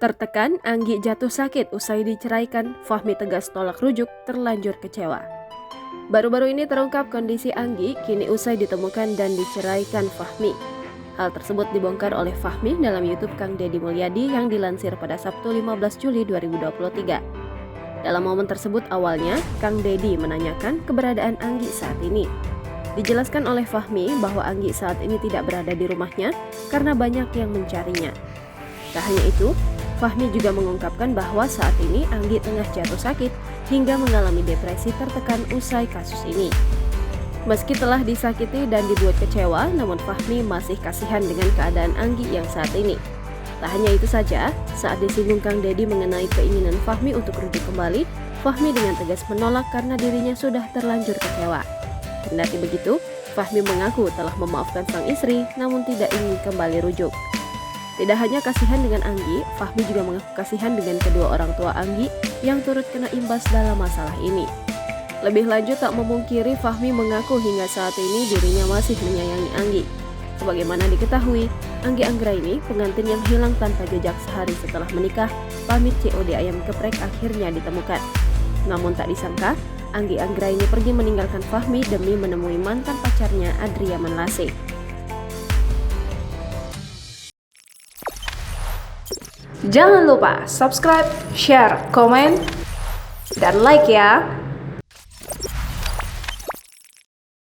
Tertekan, Anggi jatuh sakit usai diceraikan, Fahmi tegas tolak rujuk, terlanjur kecewa. Baru-baru ini terungkap kondisi Anggi kini usai ditemukan dan diceraikan Fahmi. Hal tersebut dibongkar oleh Fahmi dalam YouTube Kang Deddy Mulyadi yang dilansir pada Sabtu 15 Juli 2023. Dalam momen tersebut awalnya, Kang Deddy menanyakan keberadaan Anggi saat ini. Dijelaskan oleh Fahmi bahwa Anggi saat ini tidak berada di rumahnya karena banyak yang mencarinya. Tak hanya itu, Fahmi juga mengungkapkan bahwa saat ini Anggi tengah jatuh sakit hingga mengalami depresi tertekan usai kasus ini. Meski telah disakiti dan dibuat kecewa, namun Fahmi masih kasihan dengan keadaan Anggi yang saat ini. Tak hanya itu saja, saat disinggung Kang Deddy mengenai keinginan Fahmi untuk rujuk kembali, Fahmi dengan tegas menolak karena dirinya sudah terlanjur kecewa. Kendati begitu, Fahmi mengaku telah memaafkan sang istri namun tidak ingin kembali rujuk. Tidak hanya kasihan dengan Anggi, Fahmi juga mengaku kasihan dengan kedua orang tua Anggi yang turut kena imbas dalam masalah ini. Lebih lanjut, tak memungkiri Fahmi mengaku hingga saat ini dirinya masih menyayangi Anggi. Sebagaimana diketahui, Anggi Anggraini, pengantin yang hilang tanpa jejak sehari setelah menikah, pamit COD ayam geprek akhirnya ditemukan. Namun tak disangka, Anggi Anggraini pergi meninggalkan Fahmi demi menemui mantan pacarnya Adria Manlase. Jangan lupa subscribe, share, komen, dan like ya.